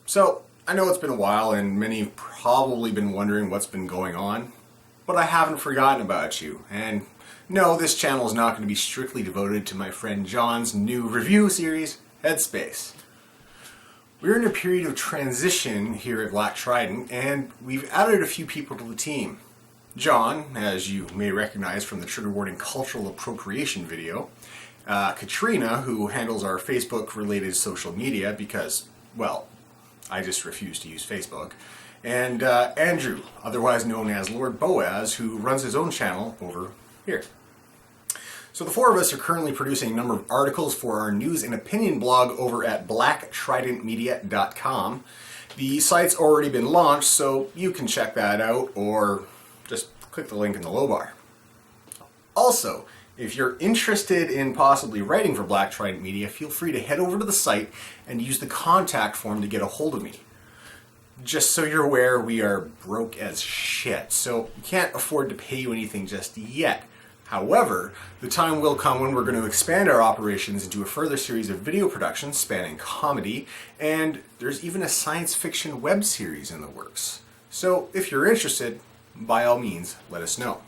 So, I know it's been a while and many have probably been wondering what's been going on, but I haven't forgotten about you. And no, this channel is not going to be strictly devoted to my friend John's new review series, Headspace. We're in a period of transition here at Black Trident, and we've added a few people to the team. John, as you may recognize from the trigger warning cultural appropriation video, Katrina, who handles our Facebook-related social media because, well, I just refuse to use Facebook, and Andrew, otherwise known as Lord Boaz, who runs his own channel over here. So the four of us are currently producing a number of articles for our news and opinion blog over at blacktridentmedia.com. The site's already been launched, so you can check that out or just click the link in the low bar. Also, if you're interested in possibly writing for Black Trident Media, feel free to head over to the site and use the contact form to get a hold of me. Just so you're aware, we are broke as shit, so we can't afford to pay you anything just yet. However, the time will come when we're going to expand our operations into a further series of video productions spanning comedy, and there's even a science fiction web series in the works. So if you're interested, by all means, let us know.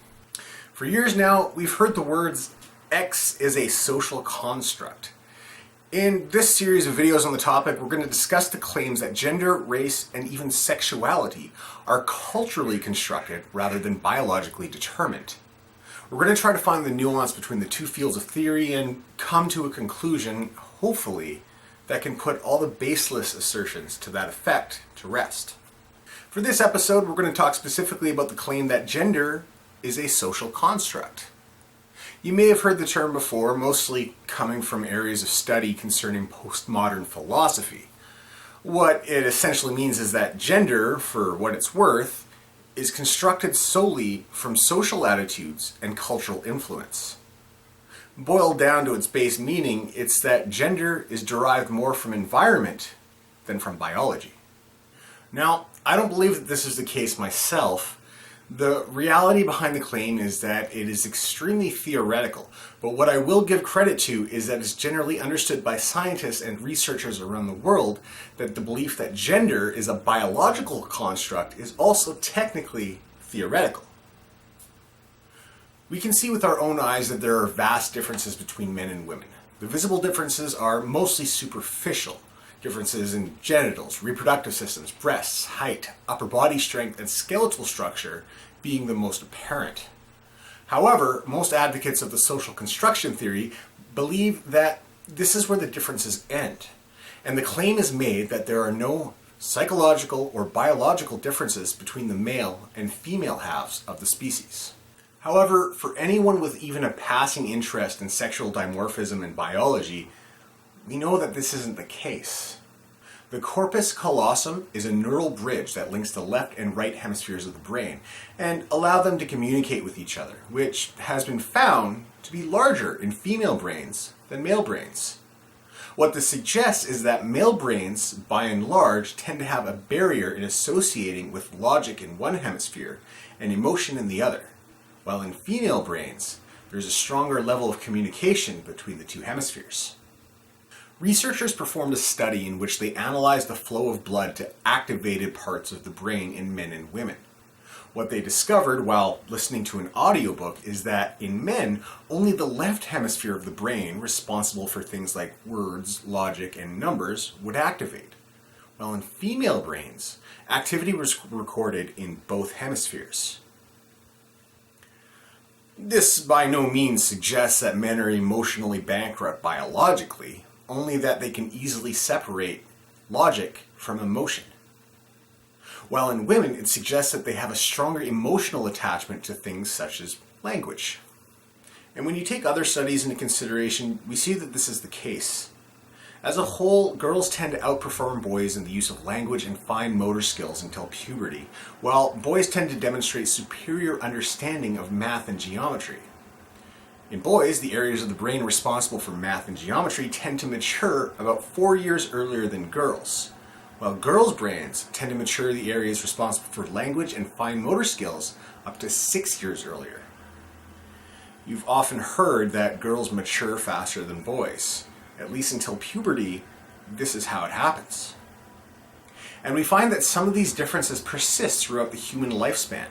For years now, we've heard the words, X is a social construct. In this series of videos on the topic, we're going to discuss the claims that gender, race, and even sexuality are culturally constructed rather than biologically determined. We're going to try to find the nuance between the two fields of theory and come to a conclusion, hopefully, that can put all the baseless assertions to that effect to rest. For this episode, we're going to talk specifically about the claim that gender is a social construct. You may have heard the term before, mostly coming from areas of study concerning postmodern philosophy. What it essentially means is that gender, for what it's worth, is constructed solely from social attitudes and cultural influence. Boiled down to its base meaning, it's that gender is derived more from environment than from biology. Now, I don't believe that this is the case myself. The reality behind the claim is that it is extremely theoretical, but what I will give credit to is that it's generally understood by scientists and researchers around the world that the belief that gender is a biological construct is also technically theoretical. We can see with our own eyes that there are vast differences between men and women. The visible differences are mostly superficial. Differences in genitals, reproductive systems, breasts, height, upper body strength, and skeletal structure being the most apparent. However, most advocates of the social construction theory believe that this is where the differences end, and the claim is made that there are no psychological or biological differences between the male and female halves of the species. However, for anyone with even a passing interest in sexual dimorphism and biology, we know that this isn't the case. The corpus callosum is a neural bridge that links the left and right hemispheres of the brain and allow them to communicate with each other, which has been found to be larger in female brains than male brains. What this suggests is that male brains, by and large, tend to have a barrier in associating with logic in one hemisphere and emotion in the other, while in female brains, there's a stronger level of communication between the two hemispheres. Researchers performed a study in which they analyzed the flow of blood to activated parts of the brain in men and women. What they discovered while listening to an audiobook is that in men, only the left hemisphere of the brain, responsible for things like words, logic, and numbers, would activate. While in female brains, activity was recorded in both hemispheres. This by no means suggests that men are emotionally bankrupt biologically, only that they can easily separate logic from emotion. While in women, it suggests that they have a stronger emotional attachment to things such as language. And when you take other studies into consideration, we see that this is the case. As a whole, girls tend to outperform boys in the use of language and fine motor skills until puberty, while boys tend to demonstrate superior understanding of math and geometry. In boys, the areas of the brain responsible for math and geometry tend to mature about 4 years earlier than girls, while girls' brains tend to mature the areas responsible for language and fine motor skills up to 6 years earlier. You've often heard that girls mature faster than boys. At least until puberty, this is how it happens. And we find that some of these differences persist throughout the human lifespan.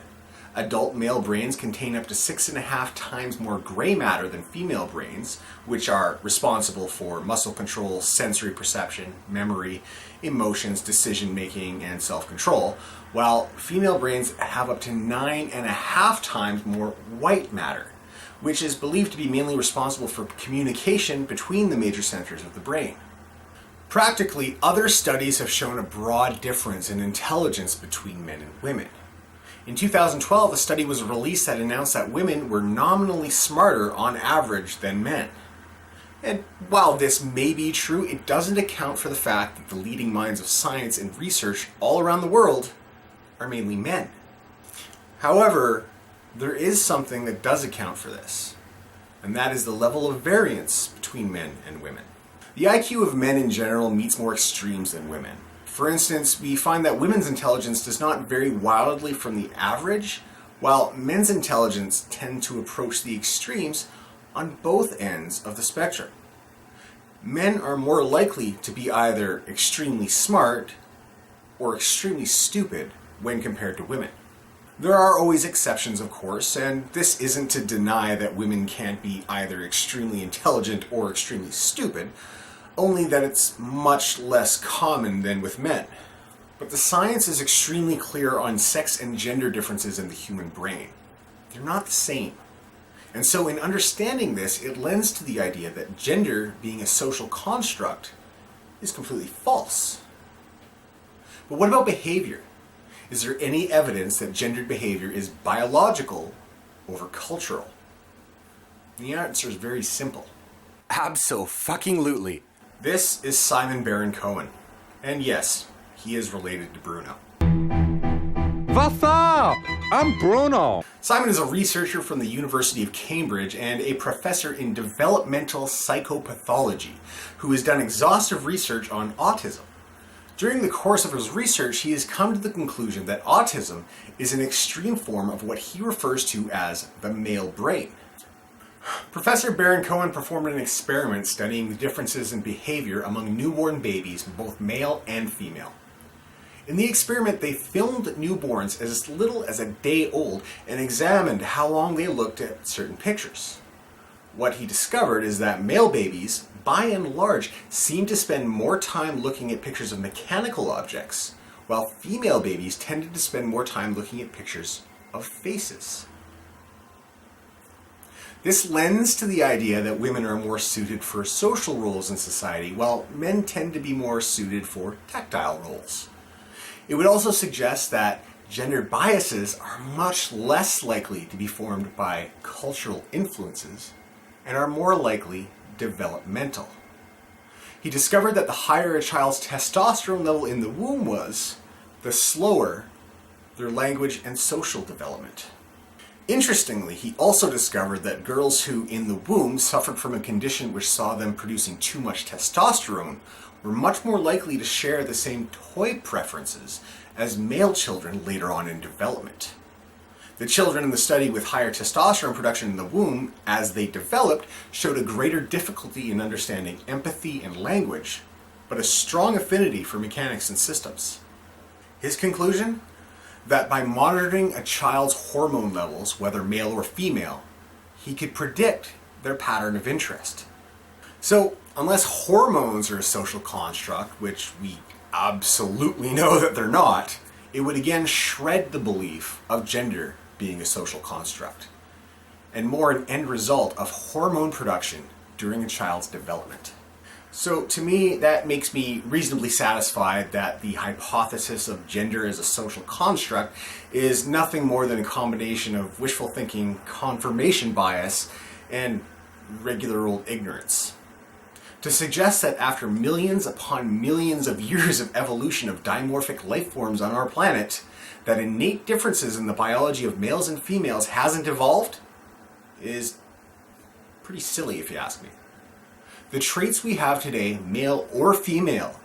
Adult male brains contain up to 6.5 times more gray matter than female brains, which are responsible for muscle control, sensory perception, memory, emotions, decision making, and self-control, while female brains have up to 9.5 times more white matter, which is believed to be mainly responsible for communication between the major centers of the brain. Practically, other studies have shown a broad difference in intelligence between men and women. In 2012, a study was released that announced that women were nominally smarter on average than men. And while this may be true, it doesn't account for the fact that the leading minds of science and research all around the world are mainly men. However, there is something that does account for this, and that is the level of variance between men and women. The IQ of men in general meets more extremes than women. For instance, we find that women's intelligence does not vary wildly from the average, while men's intelligence tend to approach the extremes on both ends of the spectrum. Men are more likely to be either extremely smart or extremely stupid when compared to women. There are always exceptions, of course, and this isn't to deny that women can't be either extremely intelligent or extremely stupid, only that it's much less common than with men. But the science is extremely clear on sex and gender differences in the human brain. They're not the same. And so in understanding this, it lends to the idea that gender, being a social construct, is completely false. But what about behavior? Is there any evidence that gendered behavior is biological over cultural? And the answer is very simple. Abso-fucking-lutely. This is Simon Baron-Cohen. And yes, he is related to Bruno. What's up? I'm Bruno. Simon is a researcher from the University of Cambridge and a professor in developmental psychopathology who has done exhaustive research on autism. During the course of his research, he has come to the conclusion that autism is an extreme form of what he refers to as the male brain. Professor Baron-Cohen performed an experiment studying the differences in behavior among newborn babies, both male and female. In the experiment, they filmed newborns as little as a day old and examined how long they looked at certain pictures. What he discovered is that male babies, by and large, seem to spend more time looking at pictures of mechanical objects, while female babies tended to spend more time looking at pictures of faces. This lends to the idea that women are more suited for social roles in society, while men tend to be more suited for tactile roles. It would also suggest that gender biases are much less likely to be formed by cultural influences and are more likely developmental. He discovered that the higher a child's testosterone level in the womb was, the slower their language and social development. Interestingly, he also discovered that girls who in the womb suffered from a condition which saw them producing too much testosterone were much more likely to share the same toy preferences as male children later on in development. The children in the study with higher testosterone production in the womb, as they developed, showed a greater difficulty in understanding empathy and language, but a strong affinity for mechanics and systems. His conclusion? That by monitoring a child's hormone levels, whether male or female, he could predict their pattern of interest. So, unless hormones are a social construct, which we absolutely know that they're not, it would again shred the belief of gender being a social construct, and more an end result of hormone production during a child's development. So to me, that makes me reasonably satisfied that the hypothesis of gender as a social construct is nothing more than a combination of wishful thinking, confirmation bias, and regular old ignorance. To suggest that after millions upon millions of years of evolution of dimorphic life forms on our planet, that innate differences in the biology of males and females hasn't evolved is pretty silly if you ask me. The traits we have today, male or female,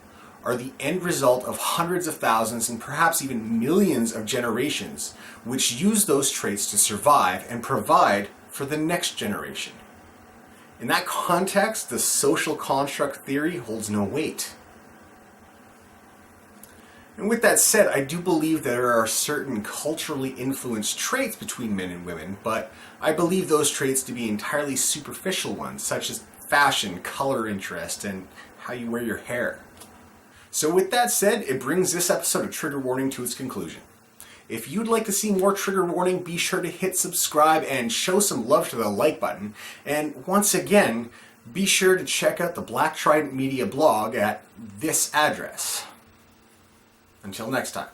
are the end result of hundreds of thousands and perhaps even millions of generations which use those traits to survive and provide for the next generation. In that context, the social construct theory holds no weight. And with that said, I do believe there are certain culturally influenced traits between men and women, but I believe those traits to be entirely superficial ones, such as fashion, color interest, and how you wear your hair. So with that said, it brings this episode of Trigger Warning to its conclusion. If you'd like to see more Trigger Warning, be sure to hit subscribe and show some love to the like button. And once again, be sure to check out the Black Trident Media blog at this address. Until next time.